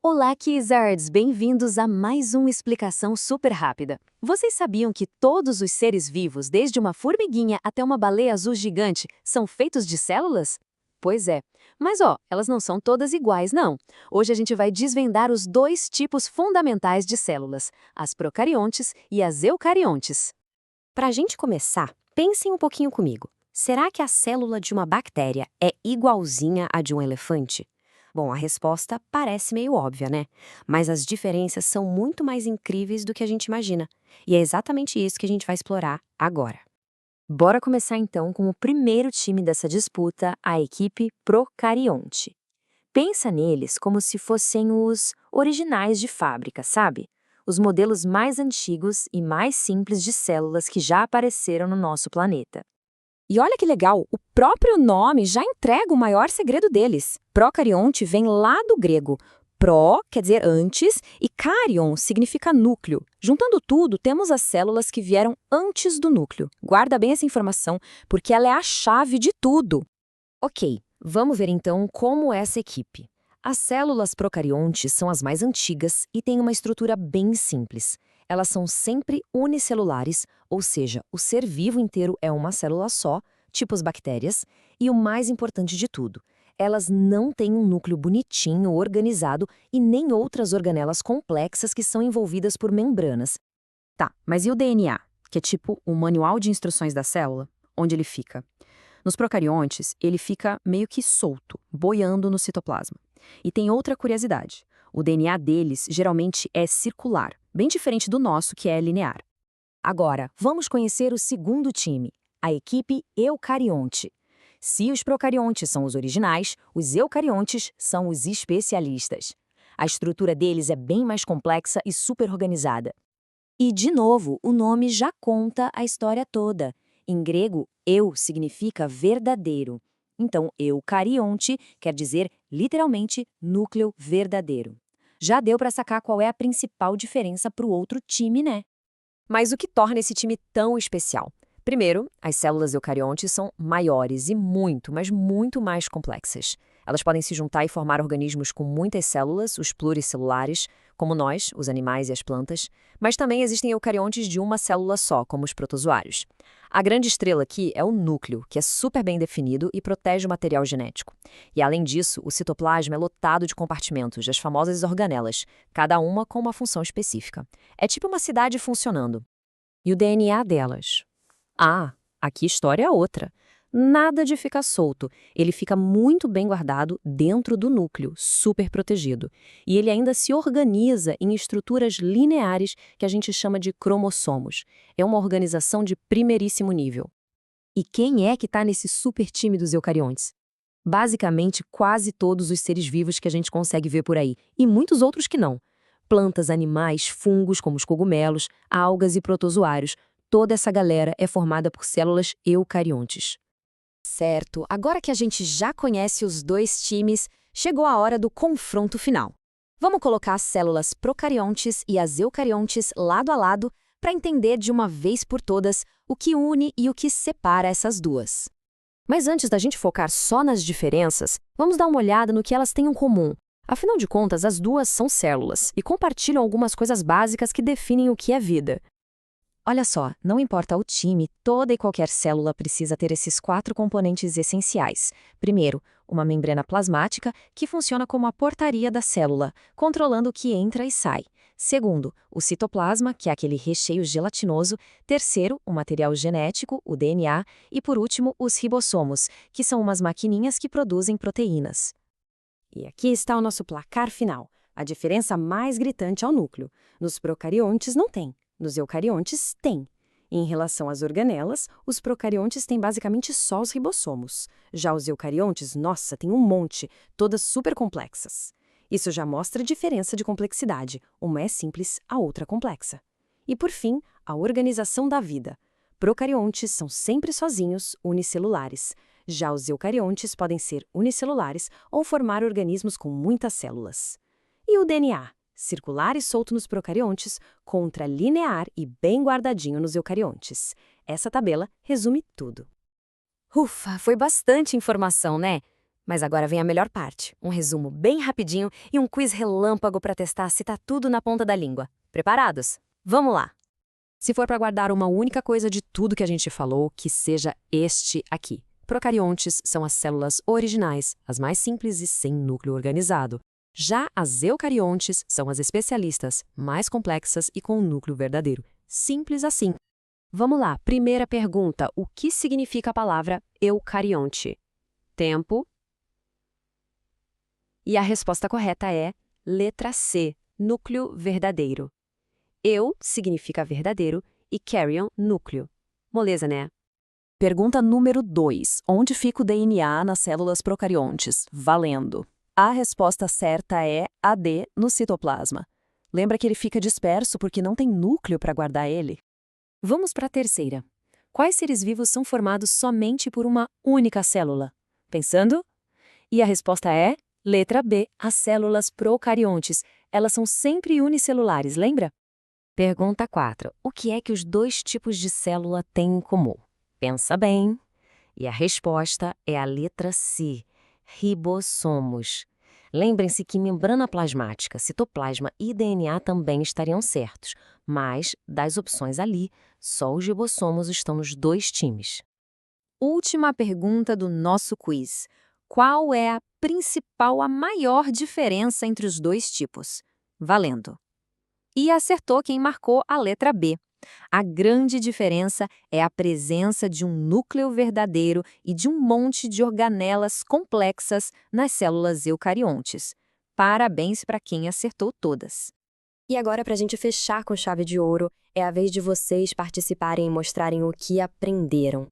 Olá, Kizards! Bem-vindos a mais uma explicação super rápida. Vocês sabiam que todos os seres vivos, desde uma formiguinha até uma baleia azul gigante, são feitos de células? Pois é. Mas elas não são todas iguais, não. Hoje a gente vai desvendar os dois tipos fundamentais de células, as procariontes e as eucariontes. Para a gente começar, pensem um pouquinho comigo. Será que a célula de uma bactéria é igualzinha à de um elefante? Bom, a resposta parece meio óbvia, né? Mas as diferenças são muito mais incríveis do que a gente imagina. E é exatamente isso que a gente vai explorar agora. Bora começar então com o primeiro time dessa disputa, a equipe procarionte. Pensa neles como se fossem os originais de fábrica, sabe? Os modelos mais antigos e mais simples de células que já apareceram no nosso planeta. E olha que legal, o próprio nome já entrega o maior segredo deles. Procarionte vem lá do grego. Pró quer dizer antes e carion significa núcleo. Juntando tudo, temos as células que vieram antes do núcleo. Guarda bem essa informação, porque ela é a chave de tudo. Ok, vamos ver então como é essa equipe. As células procariontes são as mais antigas e têm uma estrutura bem simples. Elas são sempre unicelulares, ou seja, o ser vivo inteiro é uma célula só, tipo as bactérias, e o mais importante de tudo, elas não têm um núcleo bonitinho, organizado e nem outras organelas complexas que são envolvidas por membranas. Tá, mas e o DNA, que é tipo o manual de instruções da célula? Onde ele fica? Nos procariontes, ele fica meio que solto, boiando no citoplasma. E tem outra curiosidade. O DNA deles geralmente é circular, bem diferente do nosso, que é linear. Agora, vamos conhecer o segundo time, a equipe eucarionte. Se os procariontes são os originais, os eucariontes são os especialistas. A estrutura deles é bem mais complexa e super organizada. E, de novo, o nome já conta a história toda. Em grego, eu significa verdadeiro. Então, eucarionte quer dizer, literalmente, núcleo verdadeiro. Já deu para sacar qual é a principal diferença para o outro time, né? Mas o que torna esse time tão especial? Primeiro, as células eucariontes são maiores e muito, mas muito mais complexas. Elas podem se juntar e formar organismos com muitas células, os pluricelulares, como nós, os animais e as plantas, mas também existem eucariontes de uma célula só, como os protozoários. A grande estrela aqui é o núcleo, que é super bem definido e protege o material genético. E além disso, o citoplasma é lotado de compartimentos, as famosas organelas, cada uma com uma função específica. É tipo uma cidade funcionando. E o DNA delas? Ah, aqui a história é outra. Nada de ficar solto. Ele fica muito bem guardado dentro do núcleo, super protegido. E ele ainda se organiza em estruturas lineares que a gente chama de cromossomos. É uma organização de primeiríssimo nível. E quem é que está nesse super time dos eucariontes? Basicamente, quase todos os seres vivos que a gente consegue ver por aí, e muitos outros que não. Plantas, animais, fungos como os cogumelos, algas e protozoários. Toda essa galera é formada por células eucariontes. Certo, agora que a gente já conhece os dois times, chegou a hora do confronto final. Vamos colocar as células procariontes e as eucariontes lado a lado para entender de uma vez por todas o que une e o que separa essas duas. Mas antes da gente focar só nas diferenças, vamos dar uma olhada no que elas têm em comum. Afinal de contas, as duas são células e compartilham algumas coisas básicas que definem o que é vida. Olha só, não importa o time, toda e qualquer célula precisa ter esses 4 componentes essenciais. Primeiro, uma membrana plasmática, que funciona como a portaria da célula, controlando o que entra e sai. Segundo, o citoplasma, que é aquele recheio gelatinoso. Terceiro, o material genético, o DNA. E por último, os ribossomos, que são umas maquininhas que produzem proteínas. E aqui está o nosso placar final. A diferença mais gritante é o núcleo. Nos procariontes não tem. Nos eucariontes, tem. Em relação às organelas, os procariontes têm basicamente só os ribossomos. Já os eucariontes, nossa, tem um monte, todas super complexas. Isso já mostra a diferença de complexidade. Uma é simples, a outra complexa. E por fim, a organização da vida. Procariontes são sempre sozinhos, unicelulares. Já os eucariontes podem ser unicelulares ou formar organismos com muitas células. E o DNA? Circular e solto nos procariontes, contra linear e bem guardadinho nos eucariontes. Essa tabela resume tudo. Ufa, foi bastante informação, né? Mas agora vem a melhor parte, um resumo bem rapidinho e um quiz relâmpago para testar se tá tudo na ponta da língua. Preparados? Vamos lá! Se for para guardar uma única coisa de tudo que a gente falou, que seja este aqui. Procariontes são as células originais, as mais simples e sem núcleo organizado. Já as eucariontes são as especialistas, mais complexas e com um núcleo verdadeiro. Simples assim. Vamos lá, primeira pergunta. O que significa a palavra eucarionte? Tempo. E a resposta correta é letra C, núcleo verdadeiro. Eu significa verdadeiro e carrion, núcleo. Moleza, né? Pergunta número 2. Onde fica o DNA nas células procariontes? Valendo. A resposta certa é a D, no citoplasma. Lembra que ele fica disperso porque não tem núcleo para guardar ele? Vamos para a terceira. Quais seres vivos são formados somente por uma única célula? Pensando? E a resposta é letra B, as células procariontes. Elas são sempre unicelulares, lembra? Pergunta 4. O que é que os dois tipos de célula têm em comum? Pensa bem. E a resposta é a letra C, ribossomos. Lembrem-se que membrana plasmática, citoplasma e DNA também estariam certos, mas, das opções ali, só os ribossomos estão nos dois times. Última pergunta do nosso quiz. Qual é a principal, a maior diferença entre os dois tipos? Valendo. E acertou quem marcou a letra B. A grande diferença é a presença de um núcleo verdadeiro e de um monte de organelas complexas nas células eucariontes. Parabéns para quem acertou todas. E agora, para a gente fechar com chave de ouro, é a vez de vocês participarem e mostrarem o que aprenderam.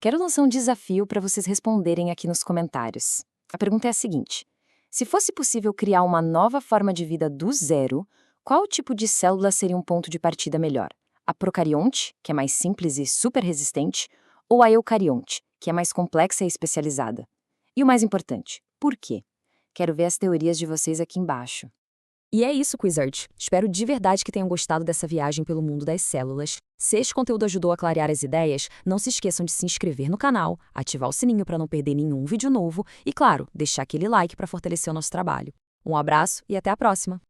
Quero lançar um desafio para vocês responderem aqui nos comentários. A pergunta é a seguinte: se fosse possível criar uma nova forma de vida do zero, qual tipo de célula seria um ponto de partida melhor? A procarionte, que é mais simples e super resistente, ou a eucarionte, que é mais complexa e especializada? E o mais importante, por quê? Quero ver as teorias de vocês aqui embaixo. E é isso, Quizard. Espero de verdade que tenham gostado dessa viagem pelo mundo das células. Se este conteúdo ajudou a clarear as ideias, não se esqueçam de se inscrever no canal, ativar o sininho para não perder nenhum vídeo novo e, claro, deixar aquele like para fortalecer o nosso trabalho. Um abraço e até a próxima!